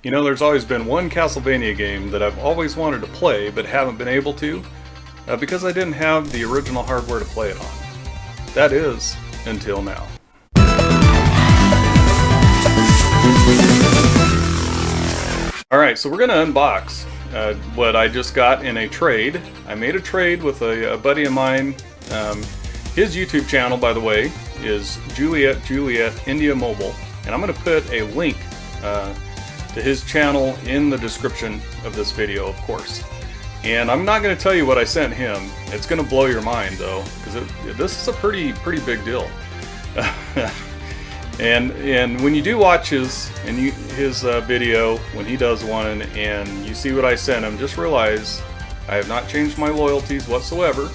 You know, there's always been one Castlevania game that I've always wanted to play but haven't been able to because I didn't have the original hardware to play it on. That is, until now. Alright, so we're going to unbox what I just got in a trade. I made a trade with a buddy of mine. His YouTube channel, by the way, is Juliet India Mobile, and I'm going to put a link to his channel in the description of this video, of course. And I'm not going to tell you what I sent him. It's going to blow your mind, though, because this is a pretty big deal. and when you do watch his video, when he does one, and you see what I sent him, just realize I have not changed my loyalties whatsoever,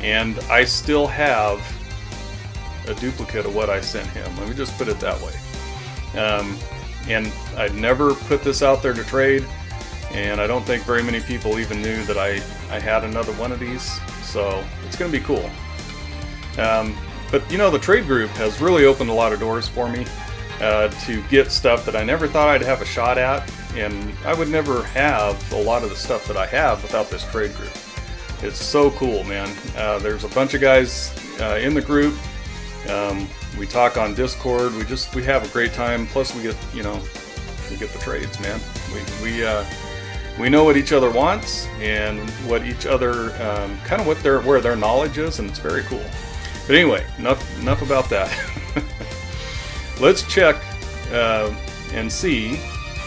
and I still have a duplicate of what I sent him. Let me just put it that way. And I'd never put this out there to trade, and I don't think very many people even knew that I had another one of these, so it's going to be cool. But you know, the trade group has really opened a lot of doors for me to get stuff that I never thought I'd have a shot at, and I would never have a lot of the stuff that I have without this trade group. It's so cool, man. There's a bunch of guys in the group. We talk on Discord. We have a great time. Plus, we get the trades, man. We know what each other wants and what each other kind of where their knowledge is, and it's very cool. But anyway, enough about that. Let's check and see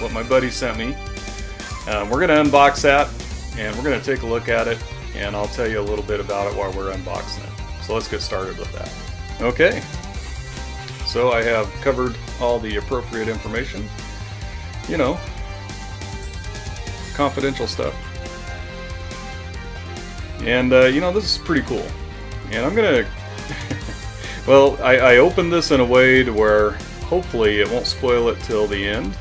what my buddy sent me. We're gonna unbox that, and we're gonna take a look at it, and I'll tell you a little bit about it while we're unboxing it. So let's get started with that. Okay. So I have covered all the appropriate information, you know, confidential stuff. And, you know, this is pretty cool. And I'm going to, well, I opened this in a way to where hopefully it won't spoil it till the end.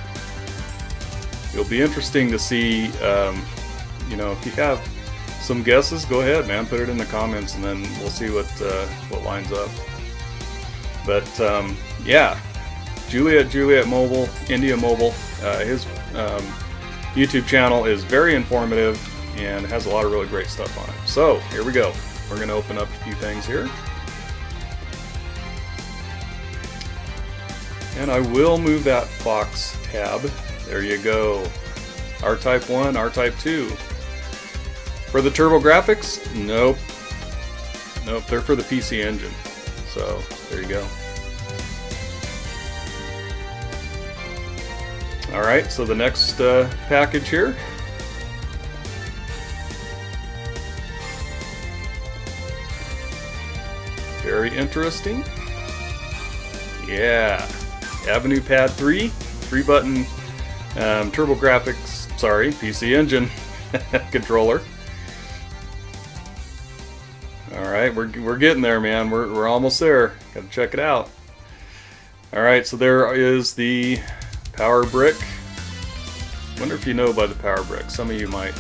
It'll be interesting to see, you know, if you have some guesses, go ahead, man, put it in the comments, and then we'll see what lines up. But yeah, Juliet Mobile, India Mobile, his YouTube channel is very informative and has a lot of really great stuff on it. So here we go. We're going to open up a few things here. And I will move that box tab. There you go. R-Type 1, R-Type 2. For the TurboGrafx? Nope. Nope, they're for the PC Engine. So, there you go. Alright, so the next package here. Very interesting. Yeah. Avenue Pad 3, 3-button TurboGrafx, sorry, PC Engine controller. Alright, we're getting there, man. We're almost there. Gotta check it out. Alright, so there is the power brick. Wonder if you know about the power brick. Some of you might.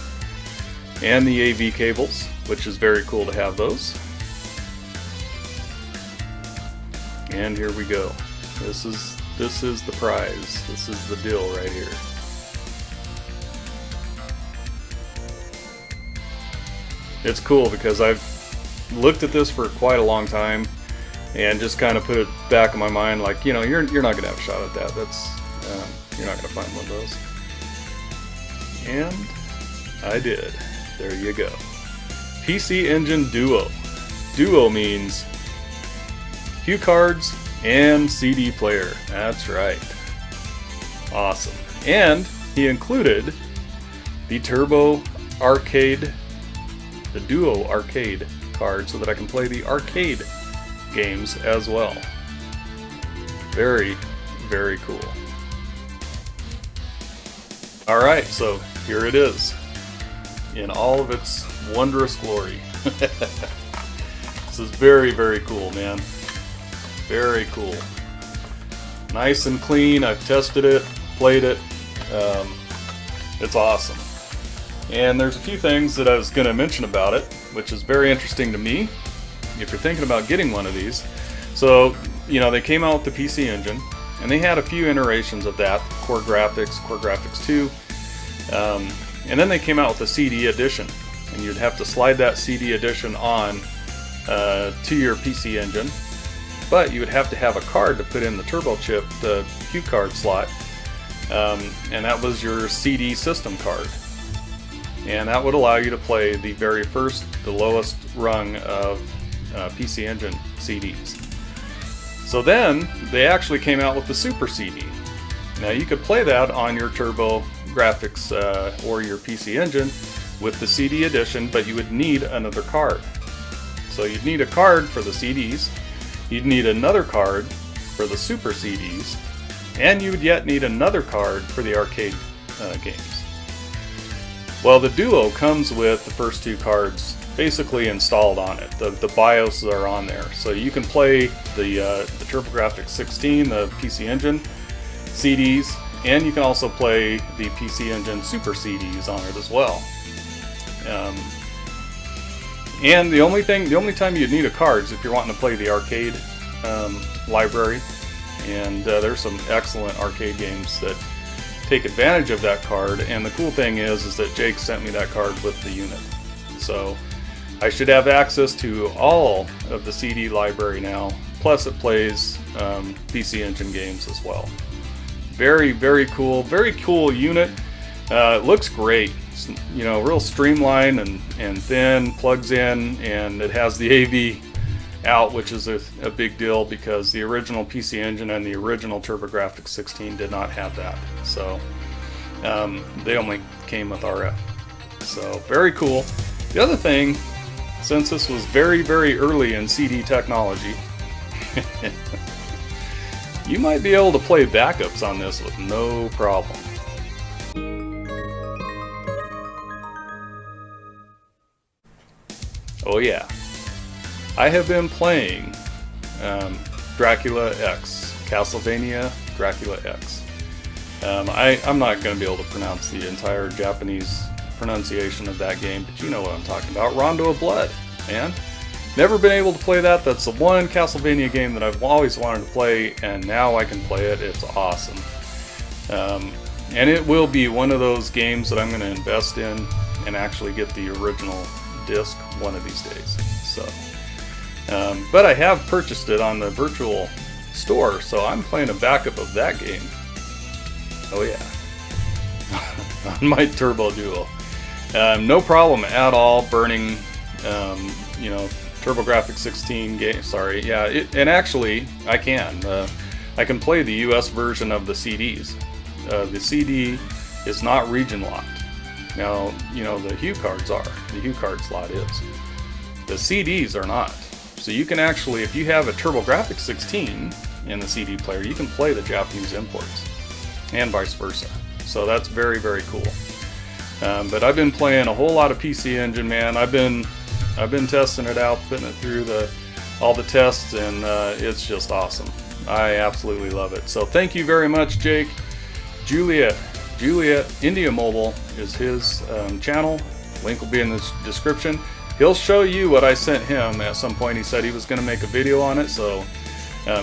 And the AV cables, which is very cool to have those. And here we go. This is the prize. This is the deal right here. It's cool because I've looked at this for quite a long time and just kind of put it back in my mind, like, you know, you're not gonna have a shot at that. That's you're not gonna find one of those. And I did. There you go. PC Engine Duo. Duo means cue cards and CD player. That's right. Awesome. And he included the Turbo Arcade, the Duo Arcade card, so that I can play the arcade games as well. Very, very cool. Alright, so here it is in all of its wondrous glory. This is very, very cool, man. Very cool. Nice and clean. I've tested it, played it. It's awesome. And there's a few things that I was going to mention about it, which is very interesting to me if you're thinking about getting one of these. So, you know, they came out with the PC Engine. And they had a few iterations of that, Core Graphics 2. And then they came out with a CD edition. And you'd have to slide that CD edition on to your PC Engine. But you would have to have a card to put in the turbo chip, the Q card slot. And that was your CD system card. And that would allow you to play the very first, the lowest rung of PC Engine CDs. So then they actually came out with the Super CD. Now you could play that on your Turbo Graphics or your PC Engine with the CD edition, but you would need another card. So you'd need a card for the CDs, you'd need another card for the Super CDs, and you would yet need another card for the arcade games. Well, the Duo comes with the first two cards basically installed on it. The BIOS are on there, so you can play the TurboGrafx 16, the PC Engine CDs, and you can also play the PC Engine Super CDs on it as well. And the only time you'd need a card is if you're wanting to play the arcade library, and there's some excellent arcade games that take advantage of that card. And the cool thing is that Jake sent me that card with the unit, so I should have access to all of the CD library now, plus it plays PC Engine games as well. Very, very cool unit. It looks great. It's, you know, real streamlined and thin, plugs in, and it has the AV out, which is a big deal because the original PC Engine and the original TurboGrafx 16 did not have that. So they only came with RF. So very cool. The other thing, since this was very, very early in CD technology, you might be able to play backups on this with no problem. Oh yeah, I have been playing Dracula X, Castlevania Dracula X. I'm not going to be able to pronounce the entire Japanese pronunciation of that game, but you know what I'm talking about. Rondo of Blood, man. Never been able to play that. That's the one Castlevania game that I've always wanted to play, and now I can play it. It's awesome. And it will be one of those games that I'm going to invest in and actually get the original disc one of these days. So, but I have purchased it on the virtual store, so I'm playing a backup of that game. Oh yeah. On my Turbo Duo. No problem at all burning, you know, TurboGrafx 16 game. Sorry, yeah, and actually I can play the US version of the CDs. The CD is not region locked. Now, you know, the Hue cards are. The Hue card slot is. The CDs are not. So you can actually, if you have a TurboGrafx 16 in the CD player, you can play the Japanese imports, and vice versa. So that's very, very cool. But I've been playing a whole lot of PC Engine, man. I've been testing it out, putting it through all the tests, and it's just awesome. I absolutely love it. So thank you very much, Jake. Juliet India Mobile is his channel. Link will be in the description. He'll show you what I sent him at some point. He said he was going to make a video on it, so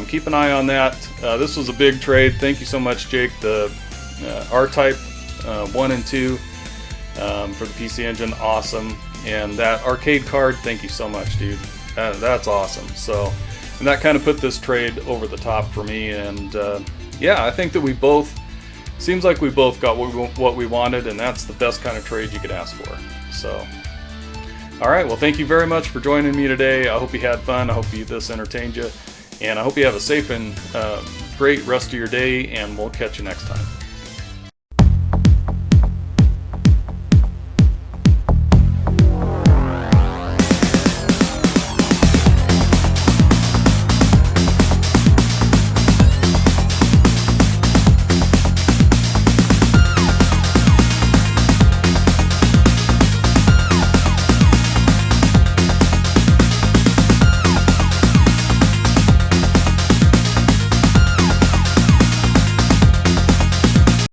keep an eye on that. This was a big trade. Thank you so much, Jake. The R-Type 1 and 2 for the PC Engine, awesome. And that arcade card, thank you so much, dude. That's awesome. So, and that kind of put this trade over the top for me. And yeah, I think that seems like we both got what we wanted, and that's the best kind of trade you could ask for. So, all right, well, thank you very much for joining me today. I hope you had fun. I hope this entertained you, and I hope you have a safe and great rest of your day, and we'll catch you next time.